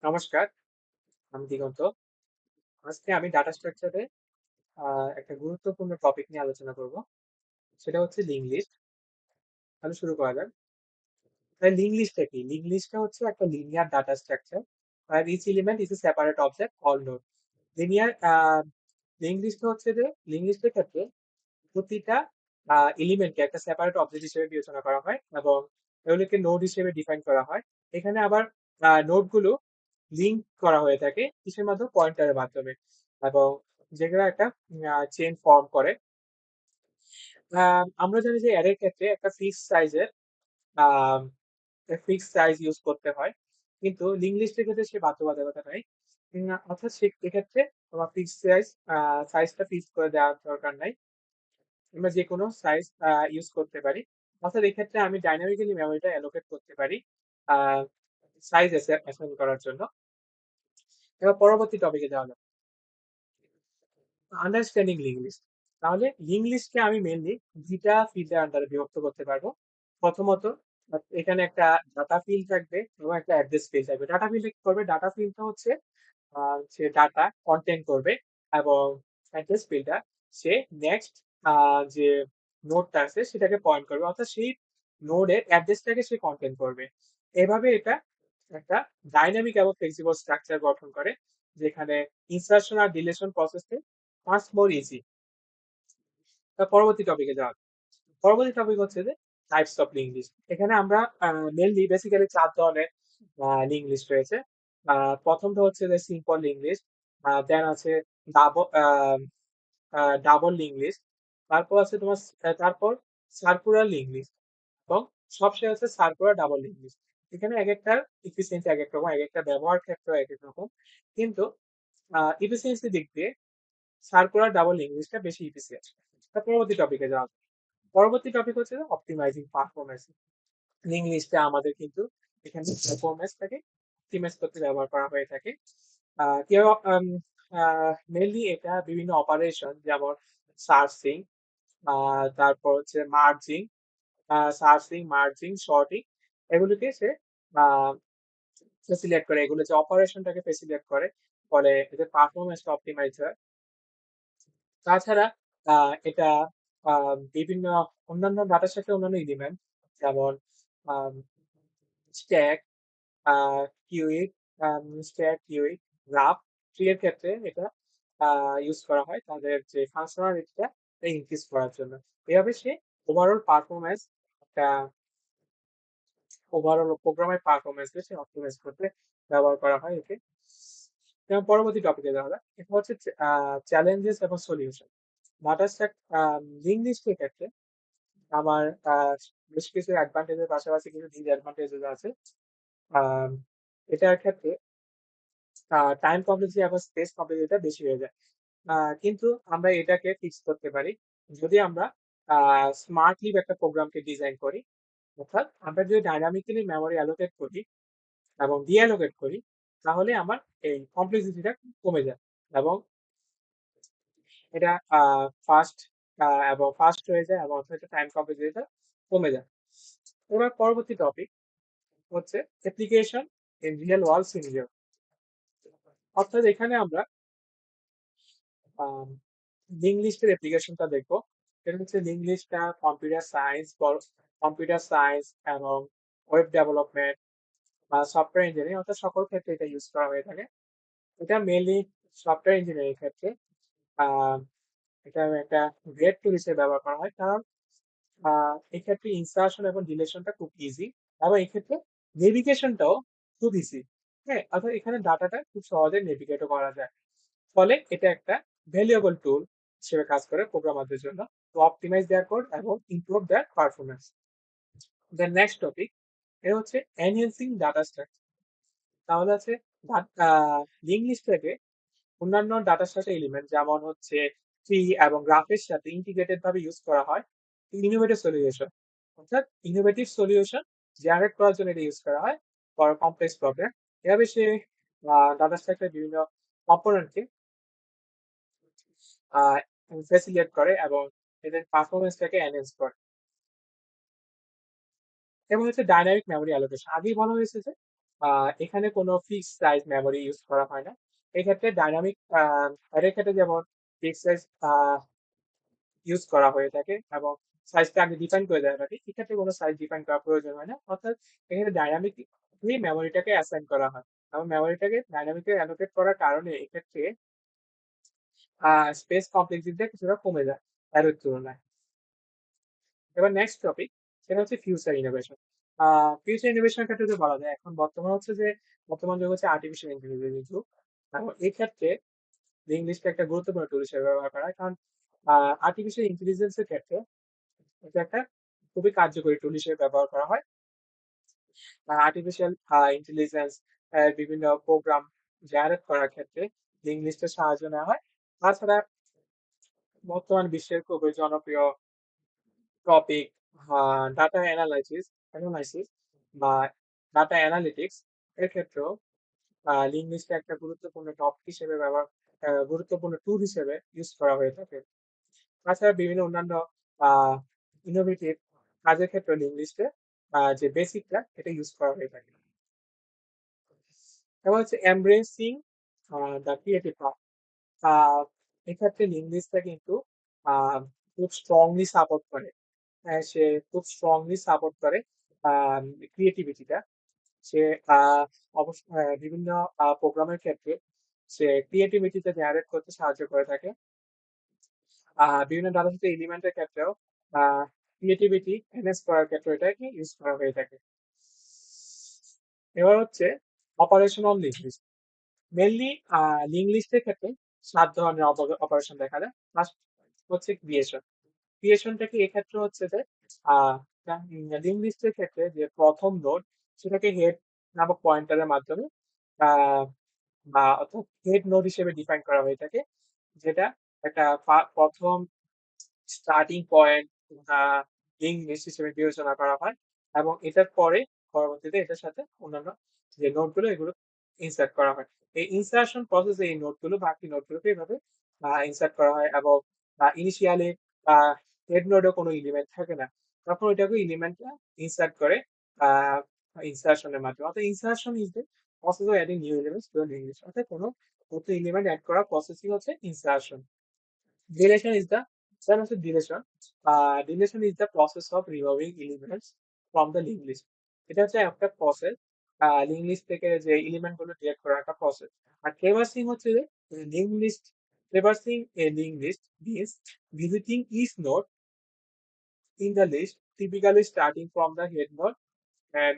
নমস্কার, আমি দিগন্ত। আজকে আমি ডাটা স্ট্রাকচারে একটা গুরুত্বপূর্ণ টপিক নিয়ে আলোচনা করব। সেটা হচ্ছে লিঙ্ক লিস্ট। তাহলে শুরু করা যাক। তাই লিঙ্ক লিস্টটা কি? লিঙ্ক লিস্টটা হচ্ছে একটা লিনিয়ার ডাটা স্ট্রাকচার আর each element is a separate object called node. Linear link list হচ্ছে যে লিঙ্ক লিস্টের ক্ষেত্রে প্রতিটা এলিমেন্টকে একটা সেপারেট অবজেক্ট হিসেবে বিবেচনা করা হয় এবং এগুলোকে নোড হিসেবে ডিফাইন করা হয়। এখানে আবার নোডগুলো লিঙ্ক করা হয়ে থাকে কিসের মাধ্যমে? পয়েন্টারের মাধ্যমে, এবং যেগুলো একটা চেইন ফর্ম করে। আমরা জানি যে অ্যারের ক্ষেত্রে একটা ফিক্স সাইজ ইউজ করতে হয়, কিন্তু লিঙ্ক লিস্টের ক্ষেত্রে সে বাধ্যবাধকতা নাই। অর্থাৎ এক্ষেত্রে তোমার সাইজটা ফিক্স করে দেওয়ার দরকার নাই। আমরা যে কোনো সাইজ ইউজ করতে পারি। অর্থাৎ এক্ষেত্রে আমি ডাইনামিক্যালি মেমোরিটা অ্যালোকেট করতে পারি সাইজ অ্যাসাইন করার জন্য। এবার পরবর্তী টপিকে যাওয়া যাক, আন্ডারস্ট্যান্ডিং লিঙ্ক লিস্ট। তাহলে লিঙ্ক লিস্টকে আমি মেনলি দুইটা ফিল্ডের আন্ডারে বিভক্ত করতে পারবো। প্রথমত, এখানে একটা ডাটা ফিল্ড থাকবে এবং একটা অ্যাড্রেস ফিল্ড থাকবে। ডাটা ফিল্ডে কি করবে? ডাটা ফিল্ডটা হচ্ছে সে ডাটা কন্টেন্ট করবে, এবং অ্যাড্রেস ফিল্ডটা সে নেক্সট যে নোডটা আছে সেটাকে পয়েন্ট করবে, অর্থাৎ সেই নোডের অ্যাড্রেসটাকে সে কন্টেন্ট করবে। এভাবে এটা একটা ডাইনামিক এবং ফ্লেক্সিবল স্ট্রাকচার গঠন করে, যেখানে ইনসার্শন আর ডিলিশন প্রসেসে মাচ মোর ইজি। পরবর্তী টপিকে যাওয়া যাক। পরবর্তী টপিক হচ্ছে যে টাইপস অফ লিঙ্ক লিস্ট। এখানে আমরা মেনলি বেসিক্যালি ৪ ধরনের লিঙ্ক লিস্ট রয়েছে। প্রথমটা হচ্ছে যে সিম্পল লিঙ্ক লিস্ট, দেন আছে ডাবল ডাবল লিঙ্ক লিস্ট, তারপর আছে তোমার তারপর সার্কুলার লিঙ্ক লিস্ট, এবং সবশেষে আছে সার্কুলার ডাবল লিঙ্ক লিস্ট। এখানে এক একটার ইফিসিয়েন্সি এক এক রকম, এক একটা ব্যবহার ক্ষেত্র এক এক রকম, কিন্তু ইফিসিয়েন্সি দিক দিয়ে সার্কুলার ডাবল লিঙ্ক লিস্টটা বেশি ইফিসিয়েন্ট। পরবর্তী টপিকে যাওয়া যাক। পরবর্তী টপিক হচ্ছে অপটিমাইজিং পারফরমেন্স। লিঙ্ক লিস্টে আমাদের কিন্তু এখানে পারফরমেন্সটাকে অপটিমাইজ করতে ব্যবহার করা হয়ে থাকে। মেনলি এটা বিভিন্ন অপারেশন, যেমন সার্চিং, তারপর হচ্ছে মার্জিং, শর্টিং, এগুলোকে সে ফেসিলিটেট করে, এগুলো যে অপারেশনটাকে ফেসিলিটেট করে, ফলে এদের পারফরমেন্সটা অপটিমাইজ হয়। তাছাড়া এটা বিভিন্ন অন্যান্য ডাটার সাথে অন্যান্য এলিমেন্ট, যেমন স্ট্যাক, কিউই, গ্রাফ, ট্রি এর ক্ষেত্রে এটা ইউজ করা হয় তাদের যে ফাংশনালিটিটা ইনক্রিজ করার জন্য। এভাবে সে ওভারঅল পারফরমেন্স একটা ওভারঅল প্রোগ্রামের পারফরমেন্সকে সে অপটিমাইজ করতে ব্যবহার করা হয় একে। এবং পরবর্তী টপিকে যাওয়া যাক। এটা হচ্ছে চ্যালেঞ্জেস এবং সলিউশন। ডাটা স্ট্রাক লিঙ্ক লিস্টের ক্ষেত্রে আমার বেশ কিছু অ্যাডভান্টেজের পাশাপাশি কিছু ডিসঅ্যাডভান্টেজেস আছে। আম এটার ক্ষেত্রে টাইম কমপ্লেক্সিটি এবং স্পেস কমপ্লেক্সিটিটা বেশি হয়ে যায়। কিন্তু আমরা এটাকে ফিক্স করতে পারি যদি আমরা স্মার্টলি একটা প্রোগ্রামকে ডিজাইন করি। অর্থাৎ আমরা যদি ডাইনামিক্যালি মেমোরি অ্যালোকেট করি এবং ডিঅ্যালোকেট করি, তাহলে আমার এই কমপ্লেক্সিটিটা কমে যায়, এবং এটা ফাস্ট হয়ে যায়, এবং অর্থাৎ টাইম কমপ্লেক্সিটিটা কমে যায়। এবার পরবর্তী টপিক হচ্ছে application in real world scenario. অর্থাৎ এখানে আমরা লিঙ্ক লিস্টের অ্যাপ্লিকেশনটা দেখবো। এটা হচ্ছে লিঙ্ক লিস্টটা কম্পিউটার সায়েন্স এবং ওয়েব ডেভেলপমেন্ট বা সফটওয়্যার ইঞ্জিনিয়ারিং, অর্থাৎ সকল ক্ষেত্রে এটা ইউজ করা হয়ে থাকে। এটা মেনলি সফটওয়্যার ইঞ্জিনিয়ারিং ক্ষেত্রে আহ, এটা একটা গ্রেড টুল হিসেবে ব্যবহার করা হয়, কারণ এক্ষেত্রে ইনসার্শন এবং ডিলেশনটা খুব ইজি, এবং এক্ষেত্রে নেভিগেশনটাও খুব ইজি। হ্যাঁ, অর্থাৎ এখানে ডাটাটা খুব সহজে নেভিগেটও করা যায়, ফলে এটা একটা ভ্যালুয়েবল টুল হিসেবে কাজ করে প্রোগ্রামারদের জন্য, টু অপটিমাইজ দেয়ার কোড এবং improve their performance. Then next topic, এটা হচ্ছে এনহেন্সিং ডাটা স্ট্রাকচার। তাহলে আছে লিঙ্ক লিস্ট থেকে অন্যান্য ডাটার সাথে এলিমেন্ট, যেমন হচ্ছে ট্রি এবং গ্রাফের সাথে ইন্টিগ্রেটেড ভাবে ইউজ করা হয় ইনোভেটিভ সলিউশন জেনারেট করার জন্য এটা ইউজ করা হয় ফর কমপ্লেক্স প্রবলেম। এভাবে সে ডাটা স্ট্রাকচার বিভিন্ন কম্পোনেন্টকে ফেসিলিটেট করে এবং এদের পারফরমেন্সটাকে এনহ্যান্স করে। এবং হচ্ছে ডাইনামিক মেমোরি অ্যালোকেশন। আগেই বলা হয়েছে যে এখানে কোনো ফিক্সড সাইজ মেমোরি ইউজ করা হয় না। এক্ষেত্রে ডাইনামিক অ্যারের ক্ষেত্রে যেমন ফিক্সড সাইজ ইউজ করা হয়ে থাকে এবং সাইজটা আগে ডিফাইন করে দেওয়া থাকে। এক্ষেত্রে কোনো সাইজ ডিফাইন করার প্রয়োজন হয় না। অর্থাৎ এখানে ডাইনামিকলি মেমোরিটাকে অ্যাসাইন করা হয় এবং মেমোরিটাকে ডাইনামিকলি অ্যালোকেট করার কারণে এক্ষেত্রে স্পেস কমপ্লেক্সিটিটা কিছুটা কমে যায় অ্যারের তুলনায়। এবার নেক্সট টপিক, সেটা হচ্ছে ফিউচার ইনোভেশন। ফিউচার ইনোভেশনের ক্ষেত্রে যদি বলা যায়, এখন বর্তমান হচ্ছে যে বর্তমান যুগ হচ্ছে আর্টিফিশিয়াল ইন্টেলিজেন্স যুগ। এবং এই ক্ষেত্রে ইংলিশটা একটা গুরুত্বপূর্ণ টুল হিসেবে ব্যবহার করা হয়, কারণ আর্টিফিশিয়াল ইন্টেলিজেন্সের ক্ষেত্রে এটা একটা খুবই কার্যকরী টুল হিসেবে ব্যবহার করা হয়। আর্টিফিশিয়াল ইন্টেলিজেন্স বিভিন্ন প্রোগ্রাম জেনারেট করার ক্ষেত্রে ইংলিশটা সাহায্য নেওয়া হয়। তাছাড়া বর্তমান বিশ্বের খুবই জনপ্রিয় টপিক ডাটা অ্যানালাইসিস বা ডাটা অ্যানালিটিক্স এর ক্ষেত্রেও লিঙ্গুইস্ট একটা গুরুত্বপূর্ণ টপিক হিসেবে গুরুত্বপূর্ণ টুল হিসেবে ইউজ করা হয়ে থাকে। তাছাড়া বিভিন্ন অন্যান্য ইনোভেটিভ কাজের ক্ষেত্রে লিঙ্গুইস্টে যে বেসিকটা এটা ইউজ করা হয়ে থাকে। এবং হচ্ছে এমব্রেসিং দ্য ক্রিয়েটিভ পার্ট। এক্ষেত্রে লিঙ্গুইস্টটা কিন্তু আহ, খুব স্ট্রংলি সাপোর্ট করে। সে খুব স্ট্রংলি সাপোর্ট করে ক্রিয়েটিভিটিটা। সে বিভিন্ন প্রোগ্রামের ক্ষেত্রে সে ক্রিয়েটিভিটিতে জেনারেট করতে সাহায্য করে থাকে। বিভিন্ন ডাটা সেটের এলিমেন্টের ক্ষেত্রেও ক্রিয়েটিভিটি এনহ্যান্স করার ক্ষেত্রে এটাকে ইউজ করা হয়ে থাকে। এবার হচ্ছে অপারেশনাল লিঙ্গুইস্ট। মেনলি লিঙ্গুইস্টের ক্ষেত্রে 7 ধরনের অপারেশন দেখা যায়। ফার্স্ট হচ্ছে ক্রিয়েশন। ক্রিয়েশনটাকে এক্ষেত্রে হচ্ছে যে লিঙ্গুইস্টের ক্ষেত্রে যে প্রথম নোড সেটাকে হেড নামক পয়েন্টারের মাধ্যমে আহ, বা অর্থাৎ হেড নোড হিসেবে ডিফাইন করা হয়ে থাকে, যেটা একটা প্রথম স্টার্টিং পয়েন্ট লিঙ্ক হিসেবে বিবেচনা করা হয় এবং এটার পরে পরবর্তীতে এটার সাথে অন্যান্য যে নোটগুলো এগুলো ইনসার্ট করা হয়। এই ইনসার্শন প্রসেসে এই নোটগুলো বাকি নোটগুলোকে এইভাবে ইনসার্ট করা হয় এবং ইনিশিয়ালি হেড নোডে কোনো এলিমেন্ট থাকে না, তখন ওইটাকে এলিমেন্টটা ইনসার্ট করে ইনসার্শনের মাধ্যমে। অর্থাৎ insertion is the process of adding new elements to English. অর্থাৎ কোনো নতুন এলিমেন্ট অ্যাড করার প্রসেসই হচ্ছে insertion. Deletion is the Then also deletion. Deletion is the process of removing elements from the linked list. এটা হচ্ছে একটা প্রসেস, লিঙ্ক লিস্ট থেকে যে এলিমেন্ট গুলো ডিলিট করার একটা প্রসেস। আর ট্রেভার্সিং হচ্ছে যে link list traversing a link list means visiting each node in the list, typically starting from the head node and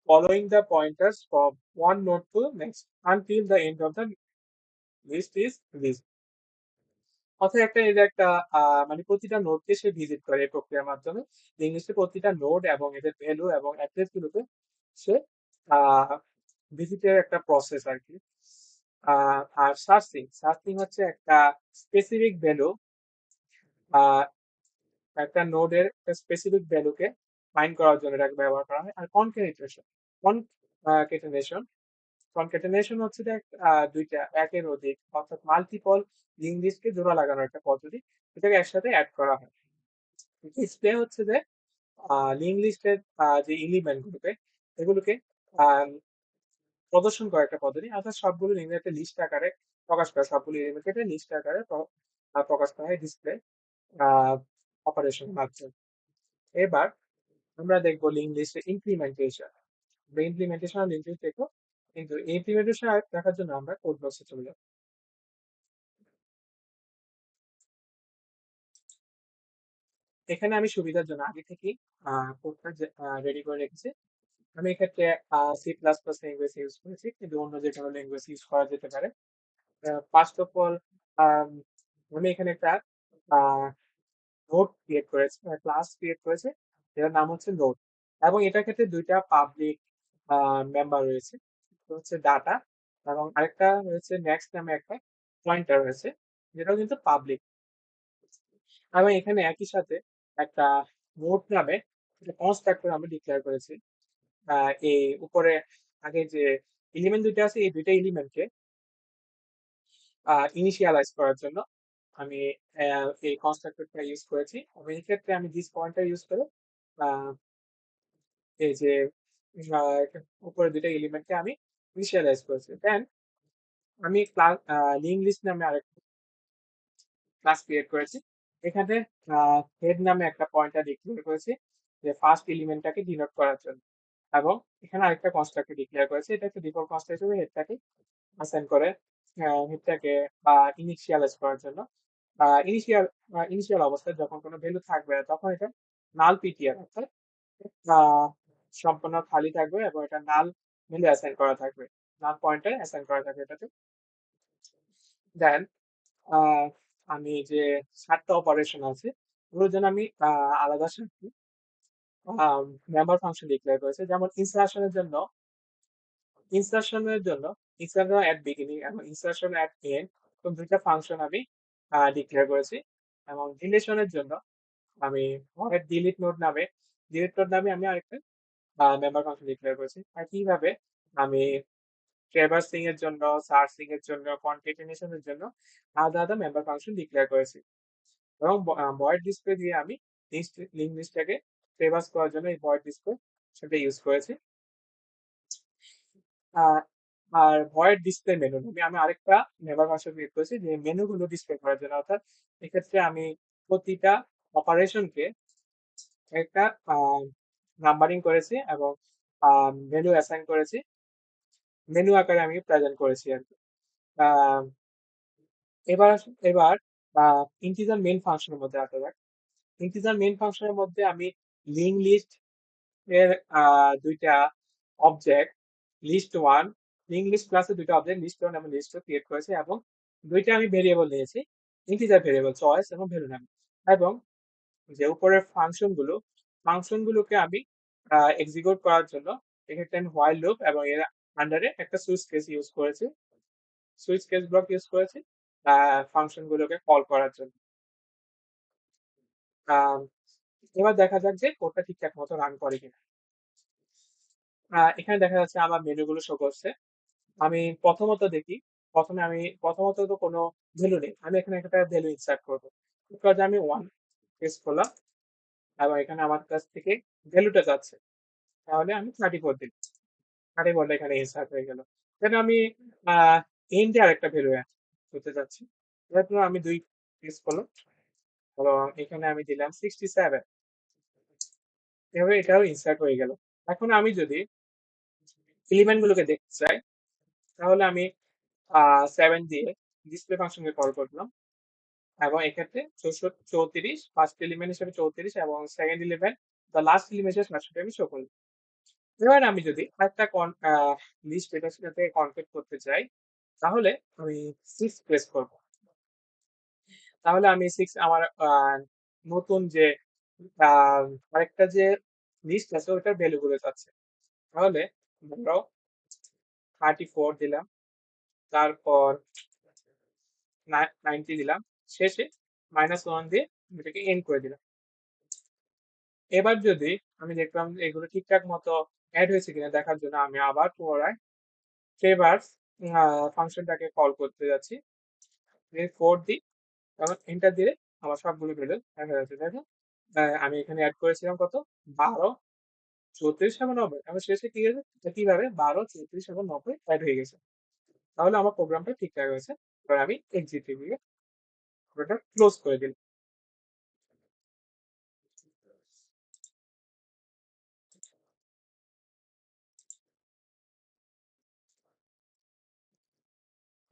following the pointers from one node to next until the end of the list is reached. অথবা একটা এই যে একটা মানে প্রতিটা নোডকে সে visit করে এই প্রক্রিয়ার মাধ্যমে। ইংলিশে প্রতিটা নোড এবং এদের ভ্যালু এবং অ্যাড্রেস গুলোকে সে আহ ভিজিটের একটা প্রসেস আর কি। আর সার্চিং হচ্ছে একটা স্পেসিফিক ভ্যালু, আহ একটা নোডের স্পেসিফিক ভ্যালুকে ফাইন্ড করার জন্য এটাকে ব্যবহার করা হয়। আর কনকেটেনেশন কনকেটেনেশন হচ্ছে যে দুইটা একের অধিক অর্থাৎ মাল্টিপল লিঙ্ক লিস্টকে জোড়া লাগানোর একটা পদ্ধতি, এটাকে একসাথে অ্যাড করা হয়। ডিসপ্লে হচ্ছে যে লিঙ্ক লিস্টের যে এলিমেন্ট গুলোকে এগুলোকে আহ, প্রদর্শন করা একটা পদ্ধতি, অর্থাৎ সবগুলো লিঙ্ক একটা লিস্ট আকারে প্রকাশ করা, সবগুলো এলিমেন্টকে একটা লিস্ট আকারে প্রকাশ করা হয় ডিসপ্লে অপারেশন মাধ্যমে। এবার আমরা দেখবো লিঙ্ক লিস্টের ইমপ্লিমেন্টেশন। ইমপ্লিমেন্টেশন আর লিঙ্ক লিস্ট দেখবো, কিন্তু ইমপ্লিমেন্টেশন দেখার জন্য আমরা কোড বক্সে চলে যাবো। এখানে আমি সুবিধার জন্য আগে থেকেই কোডটা রেডি করে রেখেছি। আমি এক্ষেত্রে C++ ল্যাঙ্গুয়েজ ইউজ করেছি, কিন্তু অন্য যে কোনো ল্যাঙ্গুয়েজ ইউজ করা যেতে পারে। ফার্স্ট অফ অল আমি এখানে একটা নোড ক্রিয়েট করেছি, ক্লাস ক্রিয়েট করেছি, এটার নাম হচ্ছে নোড। এবং এটার ক্ষেত্রে দুইটা পাবলিক মেম্বার রয়েছে, একটা হচ্ছে ডাটা এবং আরেকটা রয়েছে নেক্সট নামে একটা পয়েন্টার রয়েছে, যেটাও কিন্তু পাবলিক। এবং এখানে একই সাথে একটা নোড নামে একটা কনস্ট্রাক্টর আমরা ডিক্লেয়ার করেছি। এই উপরে আগে যে এলিমেন্ট দুইটা আছে এই দুইটা এলিমেন্টকে ইনিশিয়ালাইজ করার জন্য আমি এই কনস্ট্রাক্টরটা ইউজ করেছি। এবং এই ক্ষেত্রে আমি দিস পয়েন্টার ইউজ করে আহ, এই যে উপরে দুইটা এলিমেন্টকে আমি ইনিশিয়ালাইজ করেছি। দেন আমি ক্লাস লিঙ্ক লিস্ট নামে আরেকটা ক্লাস ক্রিয়েট করেছি। এখানে হেড নামে একটা পয়েন্টার ডিক্লেয়ার করেছি যে ফার্স্ট এলিমেন্টটাকে ডিনোট করার জন্য, এবং এখানে আরেকটা কনস্ট্রাক্টর ডিক্লেয়ার করেছি। এটা একটা ডিফল্ট কনস্ট্রাক্টর হিসেবে হেডটাকে অ্যাসাইন করে হেডটাকে ইনিশিয়ালাইজ করার জন্য। ইনিশিয়াল ইনিশিয়াল অবস্থায় যখন কোনো ভ্যালু থাকবে না, তখন এটা নাল পিটিআর অর্থাৎ আহ, সম্পূর্ণ খালি থাকবে এবং এটা নাল ভ্যালু অ্যাসাইন করা থাকবে, নাল পয়েন্টার অ্যাসাইন করা থাকবে এটাতে। দেন আমি যে 7টা অপারেশন আছে ওগুলোর জন্য আমি আলাদা মেম্বার ফাংশন ডিক্লেয়ার করেছি। যেমন ইনসার্শনের জন্য ইনসার্শন এট বিগিনিং এবং ইনসার্শন এট এন্ড, দুইটা ফাংশন আমি ডিক্লেয়ার করেছি। এবং ডিলিশনের জন্য আমি ডিলিট নোড নামে আমি আরেকটা মেম্বার ফাংশন ডিক্লেয়ার করেছি। একইভাবে আমি ট্র্যাভার্সিং এর জন্য, সার্চিং এর জন্য, কনকেটিনেশনের জন্য আলাদা আলাদা মেম্বার ফাংশন ডিক্লেয়ার করেছি। এবং ভয়েড ডিসপ্লে দিয়ে আমি লিঙ্ক লিস্টটাকে ট্রেভার্স করার জন্য এই ভয়েড ডিসপ্লে সেটা ইউজ করেছি। আহ, আর ভয়েড ডিসপ্লে মেনু আমি আমি আরেকটা মেম্বার ফাংশন ক্রিয়েট করেছি যে মেনুগুলো ডিসপ্লে করার জন্য। অর্থাৎ এক্ষেত্রে আমি প্রতিটা অপারেশনকে একটা নাম্বারিং করেছি এবং মেনু অ্যাসাইন করেছি, মেনু আকারে আমি প্রেজেন্ট করেছি আর কি। আহ, এবার এবার ইন্টিজার মেইন ফাংশনের মধ্যে আসা যাক। ইন্টিজার মেইন ফাংশনের মধ্যে আমি লিঙ্ক লিস্ট এর দুইটা object list one, link list ক্লাসে দুইটা অবজেক্ট লিস্ট ওয়ান এবং লিস্ট টু ক্রিয়েট করেছি, এবং দুইটা আমি ভেরিয়েবল নিয়েছি, ইন্টিজার ভেরিয়েবল চয়েস এবং ভ্যালু নাম। এবং যে উপরের ফাংশনগুলোকে আমি এক্সিকিউট করার জন্য এক্ষেত্রে আমি হোয়াইল লুপ এবং এর আন্ডারে একটা সুইচ কেস ইউজ করেছি, সুইচ কেস ব্লক ইউজ করেছি ফাংশনগুলোকে কল করার জন্য। আহ, এবার দেখা যাক যে কোডটা ঠিকঠাক মতো রান করে কিনা। এখানে দেখা যাচ্ছে আমার মেনুগুলো শো করছে। আমি প্রথমত তো কোনো ভ্যালু নেই, আমি এখানে একটা ভ্যালু ইনসার্ট করবো। বিকজ আমি ওয়ান প্রেস করলাম এবং এখানে আমার কাছ থেকে ভ্যালুটা যাচ্ছে, তাহলে আমি 34 দিই, 34 এখানে ইনসার্ট হয়ে গেল। দেন আমি এন্ডে আরেকটা ভ্যালু করতে যাচ্ছি, যেহেতু আমি 2 প্রেস করলাম এবং এখানে আমি দিলাম 67, এভাবে এটাও ইনসার্ট হয়ে গেল। এখন আমি যদি এলিমেন্ট গুলোকে দেখতে চাই, তাহলে আমি 7 দিয়ে ডিসপ্লে ফাংশনকে কল করলাম এবং এক্ষেত্রে 34 ফার্স্ট এলিমেন্ট হিসেবে 34 এবং second element the last element হিসেবে 67 আমি শো করলাম। এবার আমি যদি একটা লিস্ট এটার সাথে কনফ্লিক্ট করতে চাই, তাহলে আমি 6 প্রেস করব। তাহলে আমি 6 আমার নতুন যে আহ, আরেকটা যে লিস্ট আছে ওটার ভ্যালু গুলো যাচ্ছে। তাহলে ধরো 34 দিলাম, তারপর 90 দিলাম, শেষে -1 দিয়ে এটাকে এন্ড করে দিলাম। এবার যদি আমি দেখলাম যে এগুলো ঠিকঠাক মতো অ্যাড হয়েছে কিনা দেখার জন্য আমি আবার পুনরায় ট্রেভার্স ফাংশনটাকে কল করতে যাচ্ছি, 4 দিই এবং এন্টার দিলে আমার সবগুলো বেরো দেখা যাচ্ছে। দেখো আমি এখানে অ্যাড করেছিলাম কত, 12, 34 এবং 90, আমি শেষে কি হয়েছে কিভাবে 12, 34 এবং 90 অ্যাড হয়ে গেছে। তাহলে আমার প্রোগ্রামটা ঠিকঠাক হয়েছে। এবার আমি এক্সিট দিয়ে ওটা ক্লোজ করে দিলাম।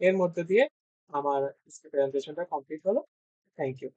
এর মধ্যে দিয়ে আমার প্রেজেন্টেশনটা কমপ্লিট হলো। Thank you.